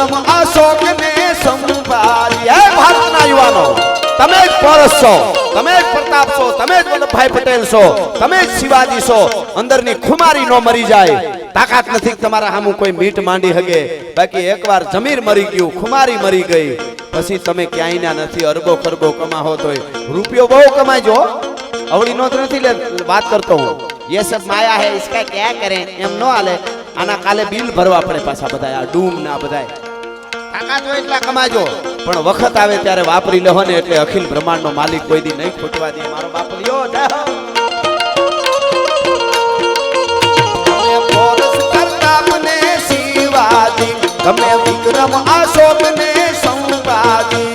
વિક્રમ અશોક ને સંભાળી. હે ભારતના યુવાનો, તમે જ પોરસ છો, તમે જ પ્રતાપ છો, તમે જ વલ્લભભાઈ પટેલ છો, તમે જ શિવાજી છો. અંદરની ખુમારી નો મરી જાય, તાકાત નથી તમારા સામું કોઈ મીટ માંડી હગે. બાકી એકવાર જમીર મરી ગયું, ખુમારી મરી ગઈ, પછી તમે ક્યાંય ના નથી. અરબો ખરબો કમાવો તોય રૂપિયો બહુ કમાજો, અવળી નો નથી લે વાત કરતો હું. ये सब माया है, इसका क्या करें એમ નો હાલે. આના કાલે બિલ ભરવા પડે પાછા બધા, આ ડૂમ ના બધાય. કાકા જો એટલા કમાજો, પણ વખત આવે ત્યારે વાપરી લેવો ને, એટલે અખિલ બ્રહ્માંડ નો માલિક કોઈ દી નહીં ખૂટવા દે. મારો બાપ લ્યો તમે પોરસ પ્રતાપ ને શિવાજી, તમે વિક્રમ અશોક ને સંભાળી.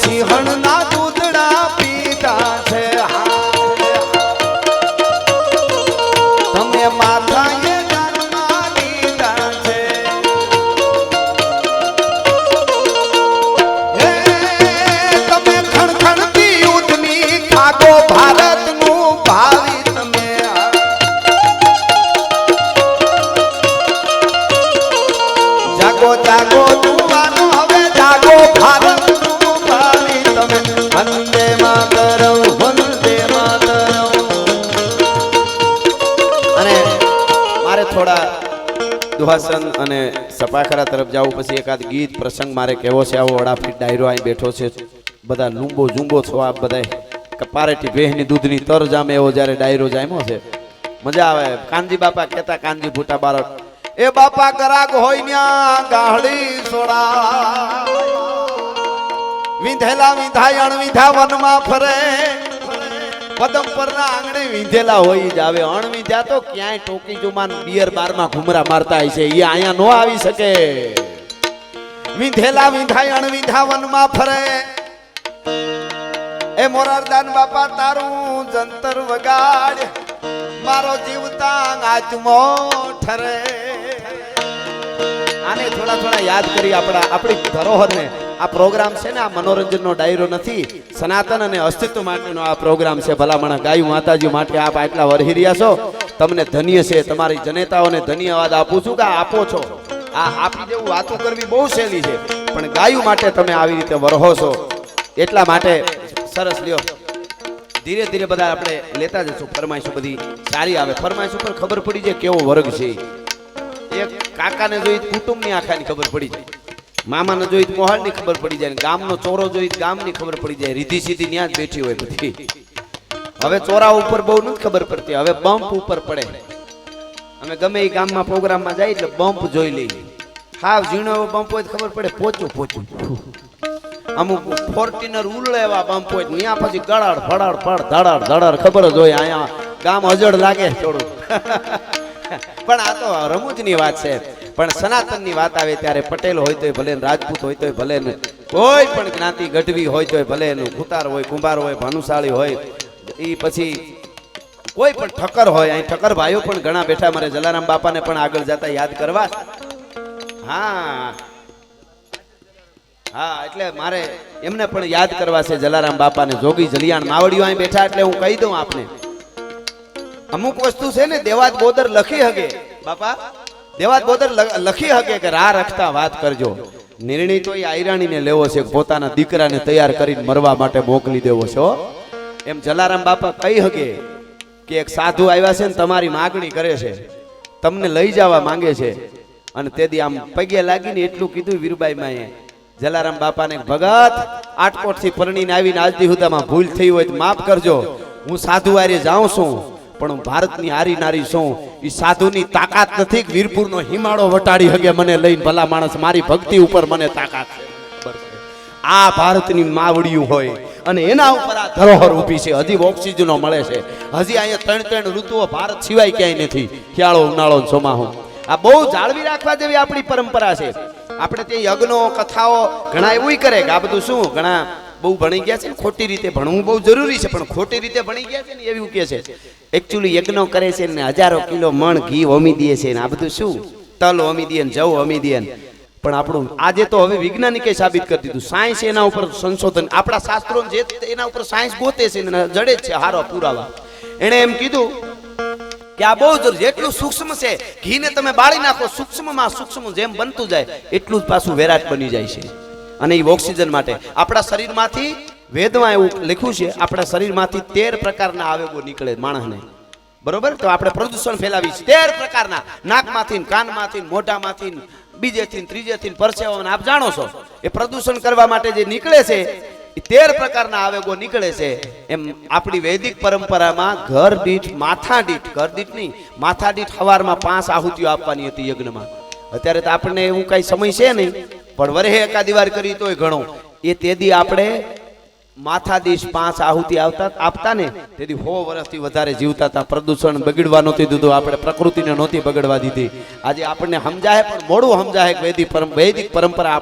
સિંહણના દૂધડા પીતા છે, તમે માથાએ જન્મા લીધા છે. તમે ખણખણતી યુદ્ધની ખાગો ભારતનું ભાવિ. તમે જાગો જાગો જુવાનો, હવે જાગો ભારત. વંદે માતરમ, વંદે માતરમ. અને મારે થોડા દુહાસન અને સપાખરા તરફ જવું, પછી એકાદ ગીત પ્રસંગ મારે કેવો છે. આવો અડાફીટ ડાયરો અહીં બેઠો છે, બધા લૂંબો ઝૂંબો છો આપ બધા. કપારેટી ભેહની દૂધની તર જામે એવો જ્યારે ડાયરો જામ્યો છે, મજા આવે. કાનજી બાપા કહેતા, કાનજી ભૂટા બાળક, એ બાપા કરાગ હોય ન્યા ગાહડી સોડા, વિંધેલા વિંધાય અણવિંધા વનમાં ફરે, પદમ પરના આંગણે વિંધેલા હોય જ આવે. અણવિંધ્યા તો ક્યાંય ટોકી જુમાન બિયર બારમાં ઘુમરા મારતા હોય છે, એ અહીંયા નો આવી શકે. વિંધેલા વિંધાય અણવિંધા વનમાં ફરે, એ મોરારદાન બાપા તારું જંતર વગાડ, મારો જીવતા આત્મો ઠરે. આને થોડા થોડા યાદ કરી આપણી ધરોહરને. આ પ્રોગ્રામ છે ને, આ મનોરંજનનો ડાયરો નથી, સનાતન અને અસ્તિત્વ માટેનો આ પ્રોગ્રામ છે. ભલામણ ગાયું માતાજી માટે આપ આટલા વરહી રહ્યા છો, તમને ધન્ય છે. તમારી જનેતાઓને ધન્યવાદ આપું છું કે આપો છો. આ આપી જેવું વાતો કરવી બહુ સહેલી છે, પણ ગાયું માટે તમે આવી રીતે વરહો છો, એટલા માટે સરસ. લ્યો ધીરે ધીરે બધા આપણે લેતા જશું. ફરમાઈશું બધી સારી આવે. ફરમાઈશ ઉપર ખબર પડી જાય કેવો વર્ગ છે. એક કાકાને જોઈ કુટુંબની આખાની ખબર પડી જાય, મામાને જોઈ મોહળની ખબર પડી જાય, ગામનો ચોરો જોઈ ગામની ખબર પડી જાય. રીધી સીધી ત્યાં જ બેઠી હોય બધી. હવે ચોરા ઉપર બહુ નથી ખબર પડતી, હવે બમ્પ ઉપર પડે. અમે ગમે એ ગામમાં પ્રોગ્રામમાં જાય એટલે બમ્પ જોઈ લઈએ. હાવ ઝીણો એવો બમ્પ હોય ખબર પડે, પોચું પોચું. અમુક ફોર્ટીનર ઉલળે એવા બમ્પ હોય, ત્યાં પછી ગળાડ ફડાડ ફળ ધડાડ ધડાડ ખબર જ હોય. અહીંયા ગામ અજડ લાગે થોડું. પણ આ તો રમૂજની વાત છે. પણ સનાતનની વાત આવે ત્યારે પટેલ હોય તોય ભલે, રાજપૂત હોય તોય ભલે, કોઈ પણ જ્ઞાતિ ગઢવી હોય તોય ભલે, કુતાર હોય, કુંભાર હોય, ભાનુશાળી હોય, એ પછી કોઈ પણ ઠક્કર હોય. અહીં ઠક્કર ભાઈઓ પણ ઘણા બેઠા. મારે જલારામ બાપાને પણ આગળ જતા યાદ કરવા. હા હા, એટલે મારે એમને પણ યાદ કરવા છે, જલારામ બાપાને. જોગી જલિયાણ માવડીઓ અહીં બેઠા, એટલે હું કહી દઉં આપને. અમુક વસ્તુ છે ને, દેવાજ બોદર લખી હગે બાપા, દેવાજ બોદર લખી હગે કે રા રખતા વાત કરજો. નિર્ણય તો એ આયરાણીને લેવો છે કે પોતાના દીકરાને તૈયાર કરીને મરવા માટે મોકલી દેવો છે હો. એમ જલારામ બાપા કહી હકે કે એક સાધુ આવ્યા છે ને તમારી માગણી કરે છે, તમને લઈ જવા માંગે છે. અને તેથી આમ પગે લાગીને એટલું કીધું વીરબાઈ માએ જલારામ બાપાને, ભગત આટકોટથી પરણીને આવીને આજથી સુધામાં ભૂલ થઈ હોય તો માફ કરજો. હું સાધુ આરે જાઉં છું પણ હું ભારતની હારી નારી છું. એ સાધુની તાકાત નથી કે વીરપુરનો હિમાળો વટાડી હગે મને લઈને. ભલા માણસ, મારી ભક્તિ ઉપર મને તાકાત છે. આ ભારતની માવડિયું હોય અને એના ઉપર આ ધરોહર ઊભી છે. હજી ઓક્સિજનો મળે છે. હજી અહીંયા 3 ઋતુઓ ભારત સિવાય ક્યાંય નથી. શિયાળો, ઉનાળો, ચોમાહો. આ બહુ જાળવી રાખવા જેવી આપણી પરંપરા છે. આપણે તે યજ્ઞો, કથાઓ ઘણા એવું કરે કે આ બધું શું, ઘણા બહુ ભણી ગયા છે ને ખોટી રીતે ભણવું બહુ જરૂરી છે, પણ ખોટી રીતે ભણી ગયા છે ને એવું કહે છે. એકચ્યુઅલી યજ્ઞો કરે છે ને હજારો કિલો મણ ઘી ઓમી દે છે ને આ બધું શું, તલ ઓમી દે ને જવ ઓમી દે. પણ આપણું આજે તો હવે વૈજ્ઞાનિકે સાબિત કરી દીધું. સાયન્સ એના ઉપર સંશોધન, આપણા શાસ્ત્રો જે એના ઉપર સાયન્સ ગોતે છે ને જડે જ છે હારો પુરાવા. એણે એમ કીધું કે આ બહુ જરૂર, જેટલું સૂક્ષ્મ છે ઘીને તમે બાળી નાખો, સૂક્ષ્મમાં સૂક્ષ્મ જેમ બનતું જાય એટલું જ પાછું વિરાટ બની જાય છે. અને એ ઓક્સિજન માટે આપણા શરીરમાંથી, વેદમાં એવું લખ્યું છે, આપણા શરીરમાંથી 13 પ્રકારના આવેગો નીકળે માણસને. બરોબર? તો આપણે પ્રદૂષણ ફેલાવી છે 13 પ્રકારના, નાકમાંથી, કાનમાંથી, મોઢામાંથી, બીજેથી, ત્રીજેથી, પરસેવામાં. આપ જાણો છો એ પ્રદૂષણ કરવા માટે જે નીકળે છે એ 13 પ્રકારના આવેગો નીકળે છે. એમ આપણી વૈદિક પરંપરામાં ઘર દીઠ નહીં, માથા દીઠ સવારમાં 5 આહુતિઓ આપવાની હતી યજ્ઞમાં. અત્યારે તો આપણને એવું કઈ સમય છે નહીં, પણ વરહે એકાદી વાર કરી તોય ઘણો. એ તેદી આપણે માથા દીઠ 5 આહુતિ આપતા ને તેથી 100 વર્ષથી વધારે જીવતા હતા. પ્રદૂષણ બગડવા નહોતી દીધું, આપણે પ્રકૃતિને નહોતી બગડવા દીધી. આજે આપણને સમજાય પણ મોડું સમજાય કે વૈદિક પરંપરા